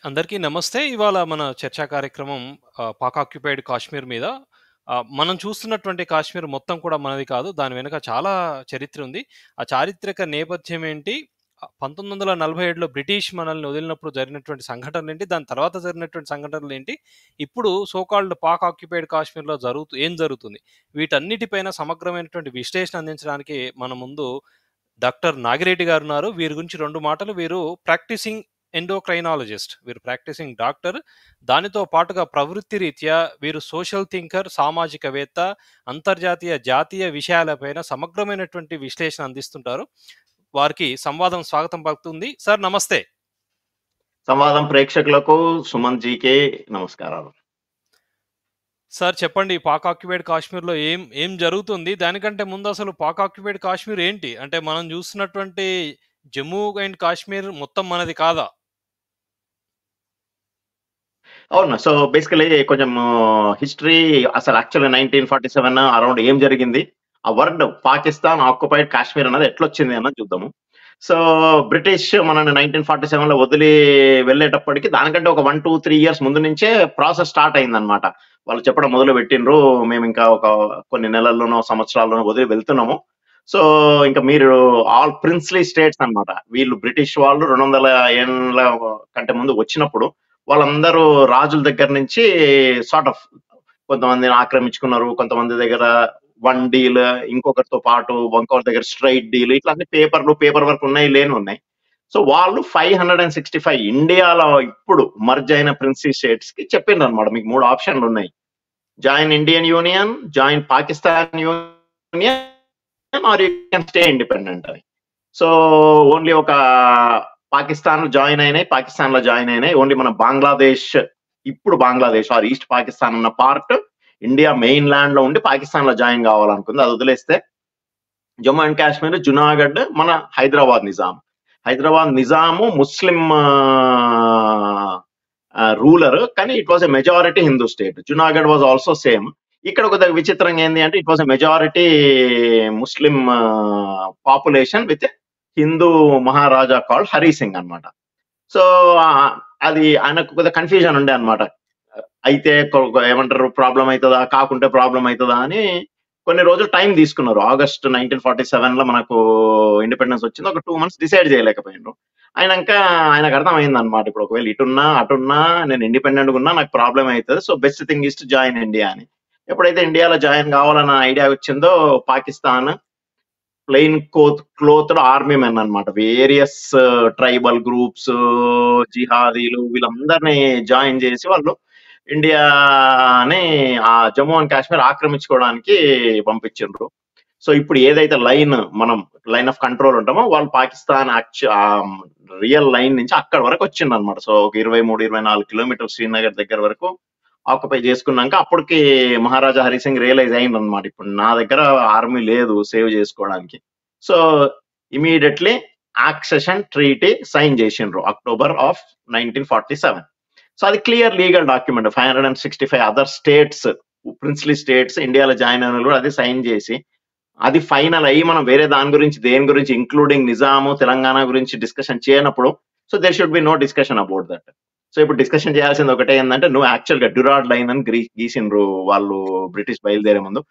అందరికీ నమస్తే. ఇవాళ మన చర్చా కార్యక్రమం పాక్ ఆక్యుపైడ్ కాశ్మీర్ మీద. మనం చూస్తున్నటువంటి కాశ్మీర్ మొత్తం కూడా మనది కాదు. దాని వెనక చాలా చరిత్ర ఉంది. ఆ చారిత్రక నేపథ్యం ఏంటి? 1947లో బ్రిటిష్ మనల్ని వదిలినప్పుడు జరిగినటువంటి సంఘటనలేంటి? దాని తర్వాత జరిగినటువంటి సంఘటనలేంటి? ఇప్పుడు సో కాల్డ్ పాక్ ఆక్యుపైడ్ కాశ్మీర్‌లో ఏం జరుగుతుంది? వీటన్నిటిపైన సమగ్రమైనటువంటి విశ్లేషణ అందించడానికి మన ముందు డాక్టర్ నాగిరెడ్డి గారున్నారు. వీరి గురించి 2 మాటలు. వీరు ప్రాక్టీసింగ్ ఎండోక్రైనాలజిస్ట్. వీరు ప్రాక్టీసింగ్ డాక్టర్. దానితో పాటుగా ప్రవృత్తి రీత్యా వీరు సోషల్ థింకర్, సామాజికవేత్త, అంతర్జాతీయ, జాతీయ విషయాలపైన సమగ్రమైనటువంటి విశ్లేషణ అందిస్తుంటారు. వారికి సంవాదం స్వాగతం పలుకుతుంది. సార్ నమస్తే. సంవాదం ప్రేక్షకులకు సుమన్ జీకే నమస్కారాలు. సార్ చెప్పండి, పాక్ ఆక్యుపైడ్ కాశ్మీర్‌లో ఏం జరుగుతుంది? దానికంటే ముందు అసలు పాక్ ఆక్యుపైడ్ కాశ్మీర్ ఏంటి? అంటే మనం చూస్తున్నటువంటి జమ్మూ అండ్ కాశ్మీర్ మొత్తం మనది కాదా? అవును. సో, బేసికల్లీ కొంచెం హిస్టరీ అసలు యాక్చువల్‌గా 1947 అరౌండ్ ఏం జరిగింది? ఆ వర్డ్ పాకిస్తాన్ ఆక్యుపైడ్ కాశ్మీర్ అన్నది ఎట్లొచ్చింది అన్నది చూద్దాము. సో, బ్రిటిష్ మనల్ని 1947లో వదిలి వెళ్ళేటప్పటికి దానికంటే ఒక 1, 2, 3 ఇయర్స్ ముందు నుంచే ప్రాసెస్ స్టార్ట్ అయిందన్నమాట. వాళ్ళు చెప్పడం మొదలుపెట్టిండ్రు. మేమింకా ఒక కొన్ని నెలల్లోనో, సంవత్సరాల్లోనో వదిలి వెళ్తున్నాము. సో, ఇంక మీరు ఆల్ ప్రిన్స్లీ స్టేట్స్ అన్నమాట. వీళ్ళు బ్రిటిష్ వాళ్ళు 200 ఏండ్ల కంటే ముందు వచ్చినప్పుడు వాళ్ళందరూ రాజుల దగ్గర నుంచి సార్ట్ ఆఫ్ కొంతమందిని ఆక్రమించుకున్నారు. కొంతమంది దగ్గర వన్ డీల్, ఇంకొకరితో పాటు ఇంకొకరి దగ్గర స్ట్రైట్ డీల్, ఇట్లా అన్ని పేపర్ వర్క్ ఉన్నాయి, ఉన్నాయి. సో వాళ్ళు 565 ఇండియాలో ఇప్పుడు మర్జ్ అయిన ప్రిన్సీ స్టేట్స్ కి చెప్పిండ్రు అనమాట, మీకు 3 ఆప్షన్లు ఉన్నాయి. Join Indian union, join Pakistan union, or you can stay independent అని. సో ఓన్లీ ఒక పాకిస్తాన్ లో జాయిన్ అయినాయి. ఓన్లీ మన బంగ్లాదేశ్, ఇప్పుడు బంగ్లాదేశ్ ఆర్ ఈస్ట్ పాకిస్తాన్ ఉన్న పార్ట్ ఇండియా మెయిన్ ల్యాండ్ లో ఉండి పాకిస్తాన్ లో జాయిన్ కావాలనుకుంది. అది వదిలేస్తే జమ్మూ అండ్ కాశ్మీర్, జునాగఢ్ మన హైదరాబాద్ నిజాము ముస్లిం రూలర్, కానీ it was a majority Hindu state. Junagadh was also same. ఇక్కడ ఒక విచిత్రంగా ఏంది అంటే it was a majority Muslim population with Hindu Maharaja called Hari Singh అనమాట. సో అది ఆయనకు కొద్దిగా కన్ఫ్యూజన్ ఉండే అనమాట. అయితే ఏమంటారు, ప్రాబ్లం అవుతుందా, కాకుంటే ప్రాబ్లం అవుతుందా అని కొన్ని రోజులు టైం తీసుకున్నారు. ఆగస్ట్ 1947 లో మనకు ఇండిపెండెన్స్ వచ్చింది. ఒక 2 months డిసైడ్ చేయలేకపోయినారు. ఆయనకు అర్థమైంది అనమాట, ఇప్పుడు ఒకవేళ ఇటున్నా అటున్నా నేను ఇండిపెండెంట్ గా ఉన్నా నాకు ప్రాబ్లం అవుతుంది. So best thing is to join India అని. ఎప్పుడైతే ఇండియాలో జాయిన్ కావాలన్న ఐడియా వచ్చిందో, పాకిస్తాన్ ప్లెయిన్ క్లోత్డ్ ఆర్మీ మెన్ అనమాట, వేరియస్ ట్రైబల్ గ్రూప్స్, జిహాదీలు, వీళ్ళందరినీ జాయిన్ చేసి వాళ్ళు ఇండియాని ఆ జమ్మూ అండ్ కాశ్మీర్ ఆక్రమించుకోవడానికి పంపించిండ్రు. సో ఇప్పుడు ఏదైతే మనం లైన్ ఆఫ్ కంట్రోల్ ఉంటామో, వాళ్ళు పాకిస్తాన్ రియల్ లైన్ నుంచి అక్కడ వరకు వచ్చింది అనమాట. సో ఒక 23-24 కిలోమీటర్ శ్రీనగర్ దగ్గర వరకు ఆక్యుపై చేసుకున్నాక అప్పటికి మహారాజా హరిసింగ్ రియలైజ్ అయింది అనమాట, ఇప్పుడు నా దగ్గర ఆర్మీ లేదు సేవ్ చేసుకోవడానికి. So immediately accession treaty sign చేసిండ్రు అక్టోబర్ ఆఫ్ 1947. సో అది clear legal document. 565 other states, princely states ఇండియాలో జాయిన్ అయిన కూడా అది సైన్ చేసి, అది ఫైనల్ అయ్యి మనం వేరే దేని గురించి ఇంక్లూడింగ్ నిజాము, తెలంగాణ గురించి డిస్కషన్ చేయనప్పుడు, so there should be no discussion about that. So ఇప్పుడు డిస్కషన్ చేయాల్సింది ఒకటే ఏంటంటే, నువ్వు యాక్చువల్ గా డ్యూరాడ్ లైన్ అని గీసిండ్రు వాళ్ళు బ్రిటిష్ బయలుదేరే ముందు.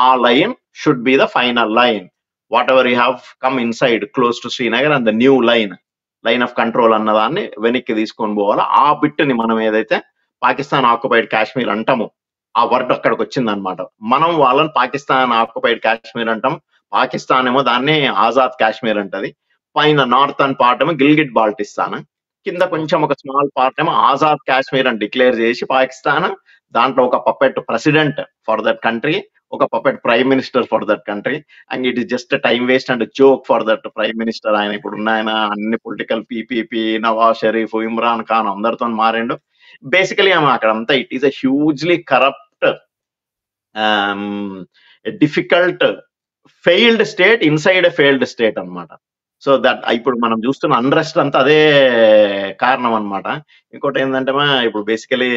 ఆ line should be the final line. What ever you have come inside close to Srinagar and the new line of control అన్నదాన్ని వెనక్కి తీసుకొని పోవాలా. ఆ బిట్ని మనం ఏదైతే పాకిస్తాన్ ఆక్యుపైడ్ కాశ్మీర్ అంటామో, ఆ వర్డ్ అక్కడికి వచ్చింది అనమాట. మనం వాళ్ళని పాకిస్తాన్ ఆక్యుపైడ్ కాశ్మీర్ అంటాం, పాకిస్తాన్ ఏమో దాన్ని ఆజాద్ కాశ్మీర్ అంటది. పైన నార్థన్ పార్ట్ ఏమో గిల్గిట్ బాల్టిస్తాన్, కింద కొంచెం ఒక స్మాల్ పార్ట్ ఏమో ఆజాద్ కాశ్మీర్ అని డిక్లేర్ చేసి పాకిస్తాన్, దాంట్లో ఒక puppet president for that country, ఒక puppet prime minister for that country. And it is just time waste and joke for that prime minister. ఆయన ఇప్పుడు ఆయన అన్ని పొలిటికల్ పీపీపీ, నవాజ్ షరీఫ్, ఇమ్రాన్ ఖాన్ అందరితో మారిండు. బేసికలీ అక్కడ అంతా it is a hugely corrupt, difficult, failed state inside a failed state అనమాట. So that ఇప్పుడు మనం చూస్తున్న అన్రెస్ట్ అంతా అదే కారణం అనమాట. ఇంకోటి ఏంటంటే, ఇప్పుడు బేసికలీ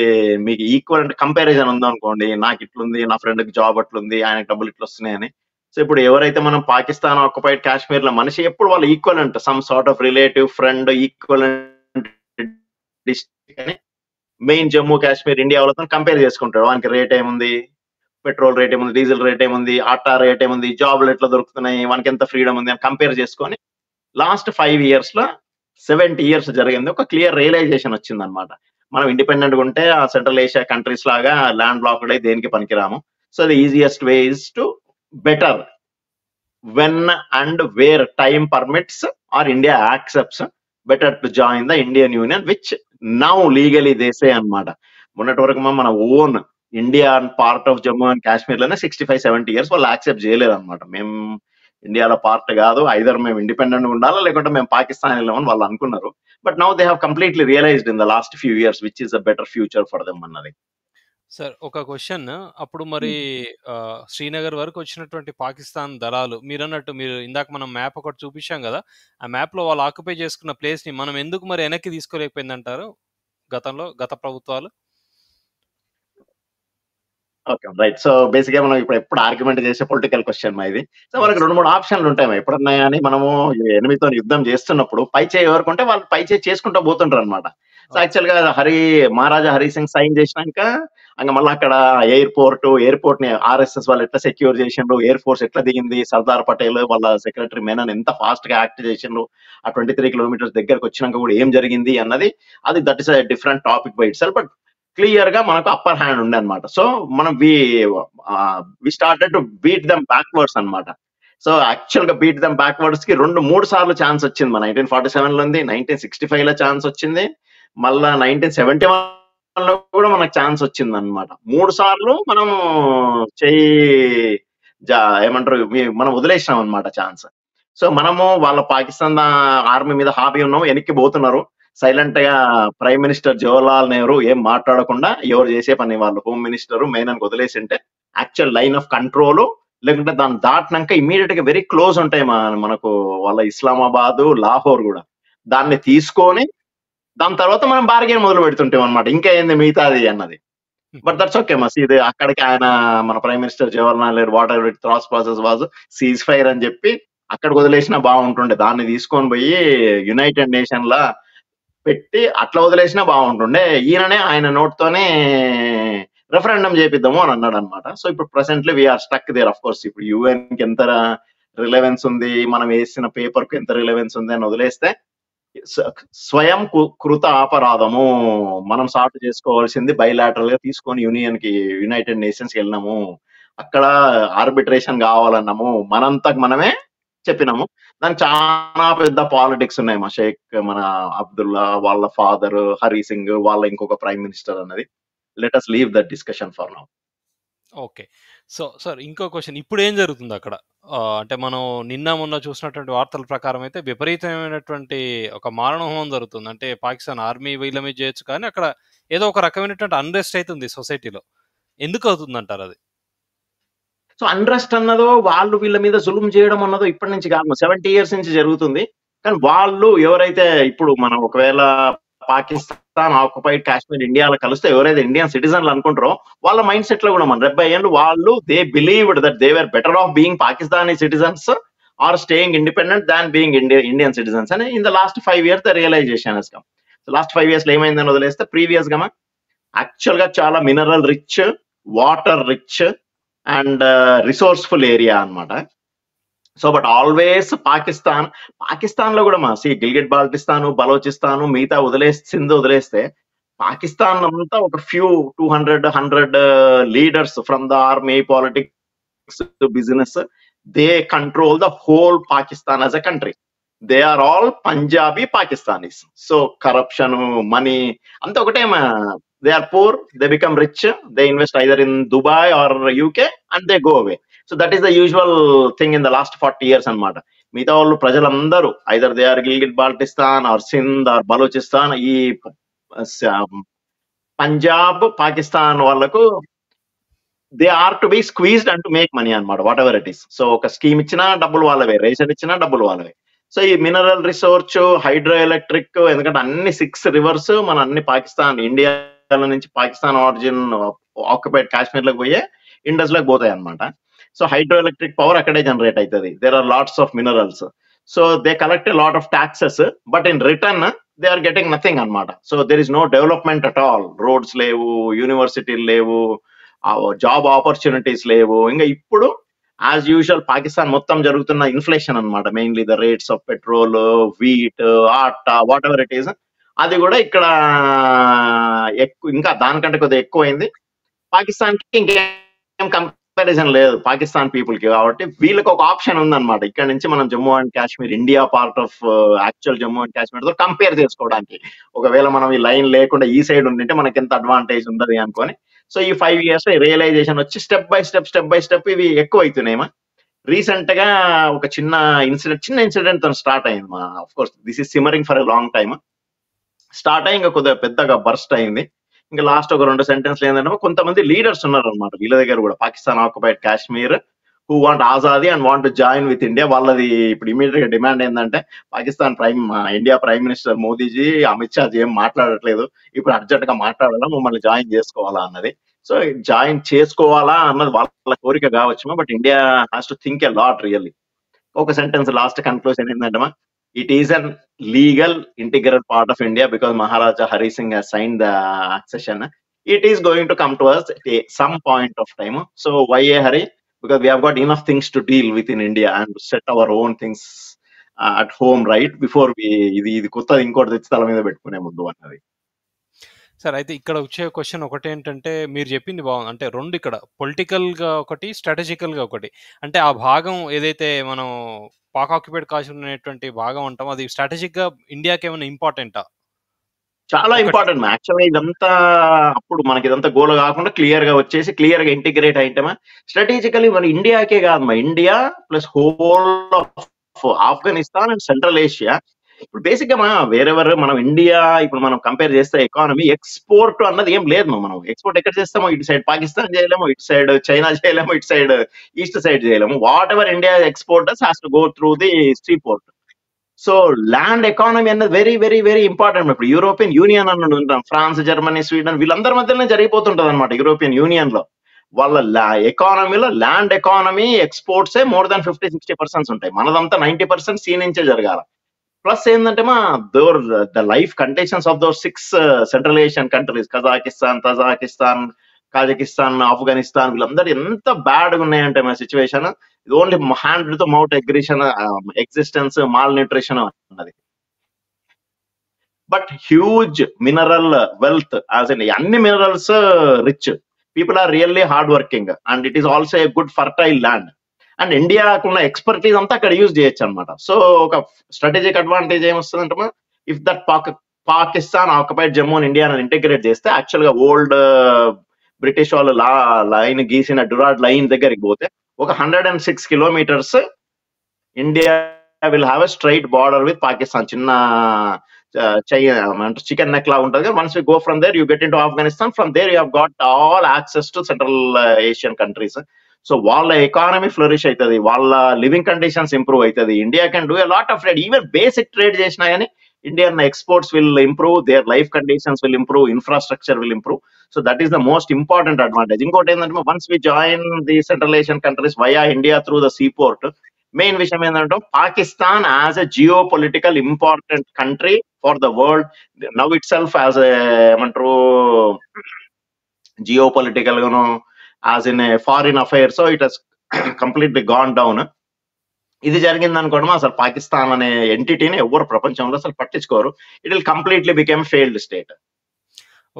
మీకు ఈక్వల్ కంపారిజన్ ఉందనుకోండి, నాకు ఇట్లుంది, నా ఫ్రెండ్కి జాబ్ అట్లుంది, ఆయనకు డబ్బులు ఇట్లా వస్తున్నాయని. సో ఇప్పుడు ఎవరైతే మనం పాకిస్తాన్ ఆక్యుపైడ్ కాశ్మీర్ లో మనిషి ఎప్పుడు వాళ్ళు ఈక్వల్ అంట, some sort of relative, friend, equal కానీ మెయిన్ జమ్మూ కాశ్మీర్ ఇండియా వాళ్ళతో కంపేర్ చేసుకుంటాడు. వానికి రేట్ ఏముంది, పెట్రోల్ రేట్ ఏముంది, డీజిల్ రేట్ ఏముంది, ఆటా రేట్ ఏముంది, జాబ్లు ఎట్లా దొరుకుతున్నాయి, వానికి ఎంత ఫ్రీడమ్ ఉంది అని కంపేర్ చేసుకొని లాస్ట్ 5 years లో 70 years జరిగింది. ఒక క్లియర్ రియలైజేషన్ వచ్చిందనమాట. మనం ఇండిపెండెంట్ గా ఉంటే ఆ సెంట్రల్ ఏషియా కంట్రీస్ లాగా ల్యాండ్ లాక్డ్ అయి దేనికి పనికిరాము. So the easiest way is to better when and where time permits or India accepts, better to join the Indian Union, which now legally they say అన్నమాట. మొన్నటి వరకు మన own India part of Jammu and Kashmir లోనే 65-70 years వాళ్ళు accept చేయలేదు అనమాట. మేము ఇండియాలో పార్ట్ కాదు, ఐదర్ మేము ఇండిపెండెంట్ ఉండాలా లేకుంటే మేము పాకిస్తాన్ వెళ్ళామని వాళ్ళు అనుకున్నారు. But now they have completely realized in the last few years which is a better future for them అన్నది. సార్ ఒక క్వశ్చన్, అప్పుడు మరి శ్రీనగర్ వరకు వచ్చినటువంటి పాకిస్తాన్ దళాలు మీరన్నట్టు, మీరు ఇందాక మనం మ్యాప్ ఒకటి చూపించాం కదా, ఆ మ్యాప్ లో వాళ్ళు ఆక్యుపై చేసుకున్న ప్లేస్ ని మనం ఎందుకు మరి వెనక్కి తీసుకోలేకపోయిందంటారు గత ప్రభుత్వాలు? Okay, right. సో బేసిక్ గా మనం ఇప్పుడు ఎప్పుడు ఆర్గ్యుమెంట్ చేసే పొలిటికల్ క్వశ్చన్ ఇది. సో మనకి 2-3 ఆప్షన్లు ఉంటాయి. ఎప్పుడన్నా కానీ మనము ఎనిమిదితో యుద్ధం చేస్తున్నప్పుడు పై చేయి ఎవరికి ఉంటే వాళ్ళు పై చేయి చేసుకుంటూ పోతుంటారు అనమాట. సో యాక్చువల్ గా మహారాజా హరి సింగ్ సైన్ చేసినాక ఇంకా మళ్ళీ అక్కడ ఎయిర్పోర్ట్ ని ఆర్ఎస్ఎస్ వాళ్ళు ఎట్లా సెక్యూర్ చేసిండ్రు, ఎయిర్ ఫోర్స్ ఎట్లా దిగింది, సర్దార్ పటేల్ వాళ్ళ సెక్రటరీ మేనన్ ఎంత ఫాస్ట్ గా యాక్ట్ చేసిండ్రు, ఆ 23 kilometers దగ్గరకు వచ్చినాక కూడా ఏం జరిగింది అన్నది, అది that is a different topic by ఇట్ సెల్ఫ్. బట్ క్లియర్ గా మనకు అప్పర్ హ్యాండ్ ఉండే అనమాట. సో మనం we started to beat them backwards అనమాట. సో యాక్చువల్ గా బీట్ దెమ్ బ్యాక్వర్డ్స్ కి 2-3 సార్లు ఛాన్స్ వచ్చింది. 1947 లో ఉంది, 1965 లో ఛాన్స్ వచ్చింది, మళ్ళా 1971 లో కూడా మనకు ఛాన్స్ వచ్చింది అనమాట. 3 సార్లు మనం ఏమంటారు మనం వదిలేసినాం అనమాట ఛాన్స్. సో మనము వాళ్ళ పాకిస్తాన్ ఆర్మీ మీద హాబీ ఉన్నాము, వెనక్కి పోతున్నారు. సైలెంట్ గా ప్రైమ్ మినిస్టర్ జవహర్లాల్ నెహ్రూ ఏం మాట్లాడకుండా ఎవరు చేసే పని వాళ్ళు హోమ్ మినిస్టర్ మెయిన్ అని వదిలేసింటే యాక్చువల్ లైన్ ఆఫ్ కంట్రోల్, లేకుంటే దాన్ని దాటినాక ఇమీడియట్ గా వెరీ క్లోజ్ ఉంటాయి మనకు వాళ్ళ ఇస్లామాబాద్, లాహోర్ కూడా. దాన్ని తీసుకొని దాని తర్వాత మనం బార్గెన్ మొదలు పెడుతుంటాం అనమాట, ఇంకా ఏంది మిగతాది అన్నది. బట్ దట్స్ ఓకే మస్. ఇది అక్కడికి ఆయన మన prime minister Jawaharlal Nehru whatever it throws process was cease fire అని చెప్పి అక్కడికి వదిలేసినా బాగుంటుండే. దాన్ని తీసుకొని పోయి యునైటెడ్ నేషన్ లా పెట్టి అట్లా వదిలేసినా బాగుంటుండే. ఈయననే ఆయన నోట్తోనే రెఫరెండం చేపిద్దాము అని అన్నాడు అనమాట. సో ఇప్పుడు presently we are stuck there. Of course ఇప్పుడు యుఎన్ కి ఎంత రిలవెన్స్ ఉంది, మనం వేసిన పేపర్ కు ఎంత రిలవెన్స్ ఉంది అని వదిలేస్తే స్వయం కృత అపరాధము. మనం సార్ట్ చేసుకోవాల్సింది బైలాటరల్ గా తీసుకొని యునైటెడ్ నేషన్స్ కి వెళ్ళినాము, అక్కడ ఆర్బిట్రేషన్ కావాలన్నాము, మనంతకు మనమే చెప్పినాము. దానికి చాలా పెద్ద పాలిటిక్స్ ఉన్నాయి. మన అబ్దుల్లా వాళ్ళ ఫాదర్ హరి సింగ్ వాళ్ళ ఇంకొక ప్రైమ్ మినిస్టర్ అన్నది. Let us leave that discussion for now. Okay. So sir ఇంకో క్వశ్చన్, ఇప్పుడు ఏం జరుగుతుంది అక్కడ? అంటే మనం నిన్న మొన్న చూసినటువంటి వార్తల ప్రకారం అయితే విపరీతమైనటువంటి ఒక మారణహోమం జరుగుతుంది. అంటే పాకిస్తాన్ ఆర్మీ వీళ్ళ మీద చేయొచ్చు, కానీ అక్కడ ఏదో ఒక రకమైనటువంటి అన్రెస్ట్ అవుతుంది సొసైటీలో. ఎందుకు అవుతుంది అంటారు అది? సో అన్రెస్ట్ అన్నదో వాళ్ళు వీళ్ళ మీద జులుం చేయడం అన్నదో ఇప్పటి నుంచి కాదు, 70 years నుంచి జరుగుతుంది. కానీ వాళ్ళు ఎవరైతే ఇప్పుడు మనం ఒకవేళ పాకిస్తాన్ ఆక్యుపైడ్ కాశ్మీర్ ఇండియాలో కలిస్తే ఎవరైతే ఇండియన్ సిటిజన్లు అనుకుంటారో వాళ్ళ మైండ్ సెట్ లో కూడా మన 70 ఏళ్ళు వాళ్ళు they believed that they were better off being Pakistani citizens or staying independent than being Indian citizens అని in the last 5 years the realization has come. So last 5 years లో ఏమైందని వదిలేస్తే ప్రీవియస్ గా యాక్చువల్ గా చాలా mineral rich, water rich and resourceful area అన్నమాట. So but always Pakistan లో కూడా గిల్గిట్ బాల్టిస్తాన్, బలోచిస్తాన్ మిగతా సింధ్ వదిలేస్తే పాకిస్తాన్ అంతా ఒక few 200 leaders from the army, politics, business, they control the whole Pakistan as a country. They are all Punjabi Pakistanis. So corruption, money అంతా ఒకటే. They are poor, they become rich, they invest either in Dubai or UK and they go away. So that is the usual thing in the last 40 years అన్నమాట. మిగతా వాళ్ళు ప్రజలందరూ either they are Gilgit Baltistan or Sindh or Balochistan, ఈ పంజాబ్, పాకిస్తాన్ వాళ్ళకు they are to be squeezed and to make money అన్నమాట, whatever it is. So ఒక scheme ఇచ్చినా డబ్బులు వాళ్ళవే, రేషన్ ఇచ్చినా డబ్బులు వాళ్ళవే. సో ఈ మినరల్ రిసోర్స్, హైడ్రో ఎలక్ట్రిక్, ఎందుకంటే అన్ని 6 rivers మన అన్ని పాకిస్తాన్ ఇండియా నుంచి పాకిస్తాన్ ఆరిజిన్ ఆక్యుపైడ్ కాశ్మీర్ లోకి పోయే ఇండస్ లోకి పోతాయి అనమాట. సో హైడ్రో ఎలక్ట్రిక్ పవర్ అక్కడే జనరేట్ అవుతుంది. There are lots of minerals. So they collect lot of taxes, but in return they are getting nothing అన్నమాట. So there is no development at all. Roads లేవు, యూనివర్సిటీలు లేవు, job opportunities లేవు. ఇంకా ఇప్పుడు as usual Pakistan మొత్తం జరుగుతున్న ఇన్ఫ్లేషన్ అన్నమాట. Mainly the rates of petrol, wheat, atta, what ever it is, అది కూడా ఇక్కడ ఎక్కువ, ఇంకా దానికంటే కొద్దిగా ఎక్కువైంది. పాకిస్తాన్ కి ఇంకేం కంపారిజన్ లేదు పాకిస్తాన్ పీపుల్ కి. కాబట్టి వీళ్ళకి ఒక ఆప్షన్ ఉందన్నమాట, ఇక్కడ నుంచి మనం Jammu and Kashmir, India part of actual Jammu and Kashmir తో కంపేర్ చేసుకోవడానికి. ఒకవేళ మనం ఈ లైన్ లేకుండా ఈ సైడ్ ఉండింటే మనకి ఎంత అడ్వాంటేజ్ ఉండదు అనుకొని, సో ఈ 5 years రియలైజేషన్ వచ్చి స్టెప్ బై స్టెప్ ఇవి ఎక్కువ అవుతున్నాయి. రీసెంట్ గా ఒక చిన్న ఇన్సిడెంట్ తో స్టార్ట్ అయింది. మా of course this is simmering for a long time. Start అయ్యి ఇంకా కొద్దిగా పెద్దగా బర్స్ట్ అయింది. ఇంకా లాస్ట్ ఒక 2 సెంటెన్స్లు ఏంటంటే, కొంతమంది లీడర్స్ ఉన్నారు అనమాట వీళ్ళ దగ్గర కూడా, Pakistan occupied Kashmir who want ఆజాదీ and want join with India. వాళ్ళది ఇప్పుడు ఇమీడియట్ గా డిమాండ్ ఏంటంటే, Pakistan India prime minister Modiji, Amit Shah ఏం మాట్లాడట్లేదు, ఇప్పుడు అర్జెంట్ గా మాట్లాడాలా, మమ్మల్ని జాయిన్ చేసుకోవాలా అన్నది. సో జాయిన్ చేసుకోవాలా అన్నది వాళ్ళ కోరిక కావచ్చు, but India has to think a lot really. ఒక సెంటెన్స్ లాస్ట్ కన్క్లూజన్ ఏంటంటే, it is an legal integral part of India because Maharaja Hari Singh has signed the accession. It is going to come to us at some point of time. So why a hurry? Because we have got enough things to deal with in India and set our own things at home, right? Before we ఇది కొత్తది ఇంకోటి తెచ్చి తల మీద పెట్టుకునే ముందు అన్నది. Sir అయితే ఇక్కడ వచ్చే క్వశ్చన్ ఒకటేంటంటే, మీరు చెప్పింది బాగుంది. అంటే 2 ఇక్కడ పొలిటికల్‌గా ఒకటి, స్ట్రాటజికల్‌గా ఒకటి. అంటే ఆ భాగం ఏదైతే మనం పాక్ ఆక్యుపైడ్ కాశ్మీర్ అనేటువంటి భాగం అంటామో, అది స్ట్రాటజిక్‌గా ఇండియాకేమైనా ఇంపార్టెంటా? చాలా ఒకటి. ఇంపార్టెంట్. యాక్చువల్‌గా ఇదంతా అప్పుడు మనకి ఇదంతా గోల కాకుండా క్లియర్ గా వచ్చేసి క్లియర్ గా ఇంటిగ్రేట్ అయితేమా స్ట్రాటజికలీ మన ఇండియాకే కాదు, India plus whole of Afghanistan and central Asia. ఇప్పుడు బేసిక్ గా వేరెవర్ మనం ఇండియా ఇప్పుడు మనం కంపేర్ చేస్తే ఎకానమీ ఎక్స్పోర్ట్ అన్నది ఏం లేదు. మనం ఎక్స్పోర్ట్ ఎక్కడ చేస్తామో, ఇటు సైడ్ పాకిస్తాన్ చేయలేము, ఇటు సైడ్ చైనా చేయలేము, ఇటు సైడ్ ఈస్ట్ సైడ్ చేయలేము. What ever India exporters has to go through the sea port. So land economy అన్నది వెరీ వెరీ వెరీ ఇంపార్టెంట్. ఇప్పుడు యూరోపియన్ యూనియన్ అన్నది ఉంటాం, ఫ్రాన్స్, జర్మనీ, స్వీడన్, వీళ్ళందరి మధ్యలోనే జరిగిపోతుంటది అనమాట. యూరోపియన్ యూనియన్ లో వాళ్ళ ఎకానమీలో ల్యాండ్ ఎకానమీ ఎక్స్పోర్ట్సే మోర్ దాన్ 50-60% ఉంటాయి. మనదంతా 90% సీ నుంచే జరగాల. ప్లస్ ఏంటంటే the life conditions of those 6 central Asian countries, Kazakhstan, Tajikistan, Kazakhstan, Afghanistan, వీళ్ళందరూ ఎంత బ్యాడ్ గా ఉన్నాయంటే మా సిచ్యువేషన్, ఇది only hand to mouth aggression existence, mal nutrition. But huge mineral wealth, as in అన్ని minerals rich, people are really hard working and it is also a good fertile land. And ఇండియాకున్న expertise అంతా అక్కడ use చేయొచ్చు అనమాట. So ఒక strategic advantage ఏమొస్తుందంటే, if that Pakistan occupied Jammu and India integrate చేస్తే, actual గా ఓల్డ్ బ్రిటిష్ వాళ్ళు లైన్ గీసిన డురాడ్ లైన్ దగ్గరికి పోతే ఒక 106 kilometers India will have a straight border with Pakistan. చిన్న చికెన్ నెక్ లా ఉంటుంది. Once we go from there you get in to Afghanistan, from there you have got all access to central Asian countries. So వాళ్ళ economy flourish అవుతుంది, వాళ్ళ living conditions improve అవుతుంది. India can do a lot of trade, even basic trade చేసినా కానీ Indian exports will improve, their life conditions will improve, infrastructure will improve. So that is the most important advantage. ఇంకోటి ఏంటంటే, once we join the central Asian countries via India through the sea port, మెయిన్ విషయం ఏంటంటే, Pakistan as a geo political important country for the world now it self as ఏమంటారు geo political గాను, as in a foreign affair. So it has completely gone down. ఇది జరిగింది అనుకోవడం, అసలు పాకిస్తాన్ అనే ఎంటిటీని ఎవరు ప్రపంచంలో అసలు పట్టించుకోరు. It will completely become failed state.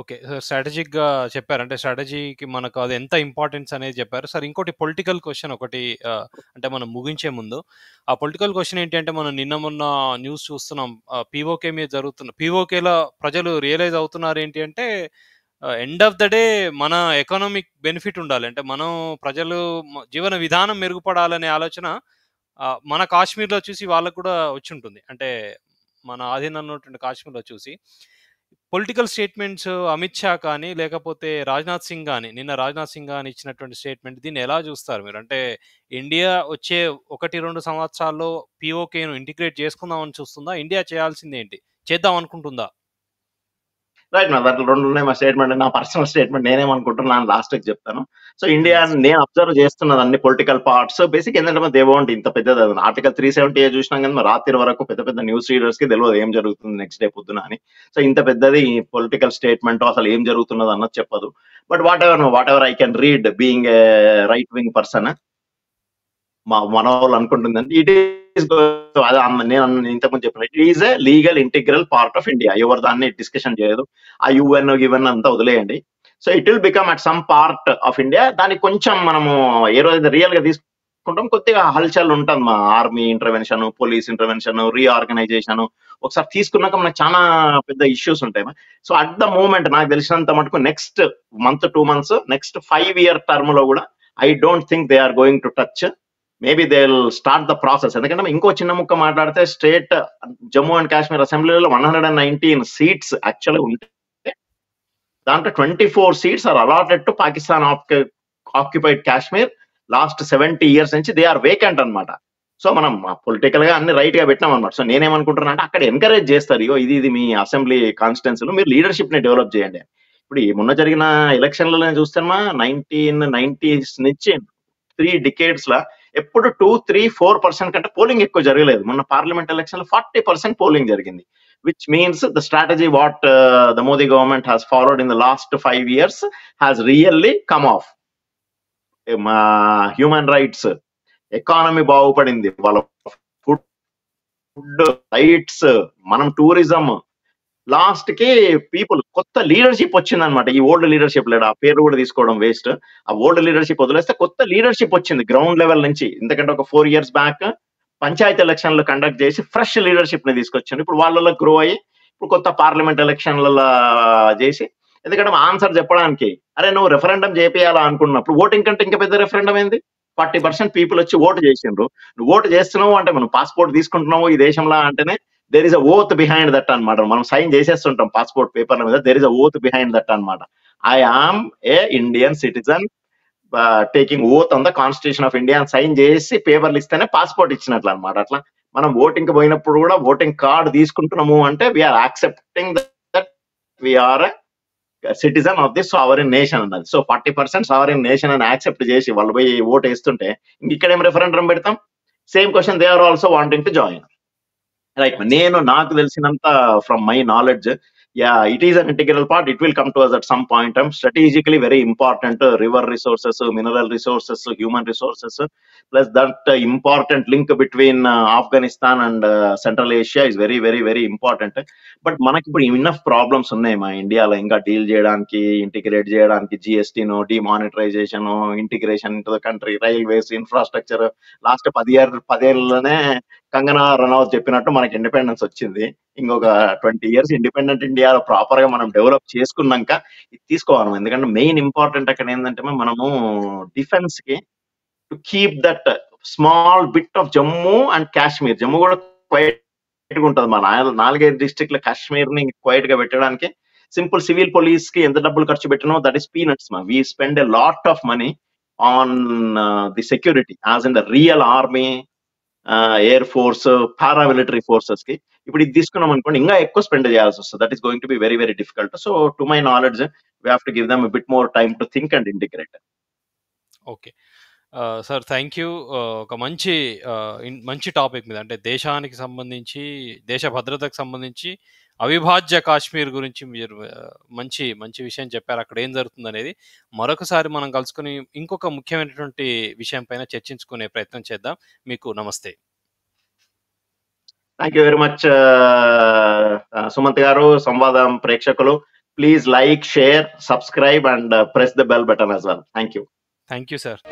Okay. స్ట్రాటజిక్‌గా చెప్పారు. అంటే స్ట్రాటజీకి మనకు అది ఎంత ఇంపార్టెన్స్ అనేది చెప్పారు. సార్ ఇంకోటి పొలిటికల్ క్వెషన్ ఒకటి, అంటే మనం ముగించే ముందు ఆ పొలిటికల్ క్వెషన్ ఏంటి అంటే, మనం నిన్న మొన్న న్యూస్ చూస్తున్నాం. పీఓకే మీద జరుగుతున్న పీఓకేలో ప్రజలు రియలైజ్ అవుతున్నారు ఏంటి అంటే, ఎండ్ ఆఫ్ ద డే మన ఎకనామిక్ బెనిఫిట్ ఉండాలి. అంటే మనం ప్రజలు జీవన విధానం మెరుగుపడాలనే ఆలోచన మన కాశ్మీర్‌లో చూసి వాళ్ళకి కూడా వచ్చుంటుంది. అంటే మన ఆధీనంలో ఉన్నటువంటి కాశ్మీర్‌లో చూసి. పొలిటికల్ స్టేట్మెంట్స్ అమిత్ షా కానీ, లేకపోతే రాజ్నాథ్ సింగ్ గాని, నిన్న రాజ్నాథ్ సింగ్ గాని ఇచ్చినటువంటి స్టేట్మెంట్, దీన్ని ఎలా చూస్తారు మీరు? అంటే ఇండియా వచ్చే 1-2 సంవత్సరాల్లో పీఓకేను ఇంటిగ్రేట్ చేసుకుందామని చూస్తుందా? ఇండియా చేయాల్సిందేంటి? చేద్దాం అనుకుంటుందా? రైట్ నా దాంట్లో 2 ఉన్నాయి మా స్టేట్మెంట్. నా పర్సనల్ స్టేట్మెంట్ నేనేమనుకుంటున్నాను లాస్ట్ వీక్ చెప్తాను. So India please. నేను అబ్జర్వ్ చేస్తున్నది అన్ని పొలిటికల్ పార్ట్స్ బేసిక్ ఏంటంటే దే వాంట్ ఇంత పెద్దది అది ఆర్టికల్ 370 చూసినాం కానీ రాత్రి వరకు పెద్ద పెద్ద న్యూస్ రీడర్స్ కి తెలియదు ఏం జరుగుతుంది నెక్స్ట్ డే పొద్దున అని. సో ఇంత పెద్దది పొలిటికల్ స్టేట్మెంట్ అసలు ఏం జరుగుతున్నది అన్నది చెప్పదు. But what ever I can read being a right wing person మన వాళ్ళు అనుకుంటుందంటే ఇట్ ఈస్ నేను ఇంతకుముందు చెప్పిన it is a legal integral part of India. ఎవరు దాన్ని డిస్కషన్ చేయదు. ఆ యుఎన్ గివెన్ అంతా వదిలేయండి. So it will become at some part of India. దానికి కొంచెం మనము ఏ రోజు రియల్ గా తీసుకుంటాం కొద్దిగా హల్చల్ ఉంటుంది. మా army intervention, police intervention, reorganisation ఒకసారి తీసుకున్నాక మనకు చాలా పెద్ద ఇష్యూస్ ఉంటాయి. సో అట్ ద మూమెంట్ నాకు తెలిసినంత మటుకు next month 2 months next 5-year term లో కూడా I don't think they are going to touch. Maybe they will start the process. ఎందుకంటే ఇంకో చిన్న ముక్క మాట్లాడితే స్టేట్ జమ్మూ అండ్ కాశ్మీర్ అసెంబ్లీలో 119 సీట్స్ యాక్చువల్గా ఉంటే దాంట్లో 24 seats are allotted to Pakistan occupied Kashmir. Last 70 years నుంచి దే ఆర్ వేకెంట్ అనమాట. సో మనం పొలిటికల్ గా అన్ని రైట్ గా పెట్టినాం అనమాట. సో నేనేమనుకుంటున్నా అంటే అక్కడ ఎంకరేజ్ చేస్తారు, ఇగో ఇది మీ అసెంబ్లీ కాన్స్టిట్యున్సీలో మీరు లీడర్షిప్ ని డెవలప్ చేయండి. ఇప్పుడు ఈ మొన్న జరిగిన ఎలక్షన్లలో చూస్తామా 1990s నుంచి 3 decades లా ఎప్పుడు 2-3-4% కంటే పోలింగ్ ఎక్కువ జరగలేదు. మొన్న పార్లమెంట్ ఎలక్షన్ లో 40% పోలింగ్ జరిగింది. Which means the strategy what the Modi government has followed in the last 5 years has really come of. మా హ్యూమన్ రైట్స్, ఎకానమీ బాగుపడింది, వాళ్ళ ఫుడ్ రైట్స్, మనం టూరిజం, లాస్ట్ కి పీపుల్ కొత్త లీడర్షిప్ వచ్చింది అనమాట. ఈ ఓల్డ్ లీడర్షిప్ లేడు, ఆ పేరు కూడా తీసుకోవడం వేస్ట్. ఆ ఓల్డ్ లీడర్షిప్ వదిలేస్తే కొత్త లీడర్షిప్ వచ్చింది గ్రౌండ్ లెవెల్ నుంచి. ఎందుకంటే ఒక 4 years బ్యాక్ పంచాయతీ ఎలక్షన్లు కండక్ట్ చేసి ఫ్రెష్ లీడర్షిప్ ని తీసుకొచ్చింది. ఇప్పుడు వాళ్ళలో గ్రో అయ్యి ఇప్పుడు కొత్త పార్లమెంట్ ఎలక్షన్లలో చేసి, ఎందుకంటే ఆన్సర్ చెప్పడానికి అరే నువ్వు రెఫరెండం చేపియాలా అనుకున్నప్పుడు ఓటింగ్ కంటే ఇంకా పెద్ద రెఫరెండం ఏంది? 40% పీపుల్ వచ్చి ఓటు చేసిండ్రు. నువ్వు ఓటు చేస్తున్నావు అంటే మనం పాస్పోర్ట్ తీసుకుంటున్నావు ఈ దేశంలో అంటేనే there is a oath behind that అనమాట. మనం సైన్ చేసేస్తుంటాం పాస్పోర్ట్ పేపర్ల మీద, there is a oath behind that అనమాట. I am a Indian citizen taking oath on the constitution of India అని సైన్ చేసి పేపర్లు ఇస్తేనే పాస్పోర్ట్ ఇచ్చినట్లు అనమాట. అట్లా మనం ఓటింగ్ పోయినప్పుడు కూడా ఓటింగ్ కార్డు తీసుకుంటున్నాము అంటే we are accepting that we are citizen of the sovereign nation అన్నది. సో 40% సావరెన్ నేషన్ అని యాక్సెప్ట్ చేసి వాళ్ళు పోయి ఓటు వేస్తుంటే ఇక్కడేం రెఫరెండం పెడతాం? Same question they are also wanting to join. Right. నేను నాకు తెలిసినంత from my knowledge, it is an integral part. It will come to us at some point. Strategically very important. River resources, mineral resources, human resources, plus that important link between Afghanistan and Central Asia is very, very, very important. But మనకి ఇప్పుడు enough problems ఉన్నాయి మా ఇండియాలో ఇంకా deal చేయడానికి, integrate చేయడానికి. GST no, demonetization, integration into the country, railways, infrastructure. Last 10 ఏళ్ళలోనే కంగనా రనౌత్ చెప్పినట్టు మనకి ఇండిపెండెన్స్ వచ్చింది. ఇంకొక 20 years ఇండిపెండెంట్ ఇండియాలో ప్రాపర్ గా మనం డెవలప్ చేసుకున్నాక ఇది తీసుకోవాలి. ఎందుకంటే మెయిన్ ఇంపార్టెంట్ అక్కడ ఏంటంటే మనము డిఫెన్స్ కి to keep that small bit of Jammu and Kashmir. Jammu కూడా క్వైట్ గా ఉంటుంది. మన 4-5 districtల కాశ్మీర్ ని క్వైట్ గా పెట్టడానికి సింపుల్ సివిల్ పోలీస్ కి ఎంత డబ్బులు ఖర్చు పెట్టినో that is peanuts. We spend a lot of money on the security as in the real army, air force, paramilitary forces కి. ఇప్పుడు ఇది తీసుకున్నాం అనుకోండి ఇంకా ఎక్కువ స్పెండ్ చేయాల్సి వస్తుంది. That is going to be very very difficult. So to my knowledge we have to give them a bit more time to think and integrate. Okay sir, thank you. ఒక మంచి టాపిక్ మీద, అంటే దేశానికి సంబంధించి, దేశ భద్రతకు సంబంధించి అవిభాజ్య కాశ్మీర్ గురించి మీరు మంచి మంచి విషయం చెప్పారు. అక్కడ ఏం జరుగుతుంది అనేది మరొకసారి మనం కలుసుకుని ఇంకొక ముఖ్యమైనటువంటి విషయం పైన చర్చించుకునే ప్రయత్నం చేద్దాం. మీకు నమస్తే. Thank you very much Sumanth గారు. సంవాదం ప్రేక్షకులు, please like, share, subscribe and press the bell button as well. Thank you. Thank you sir.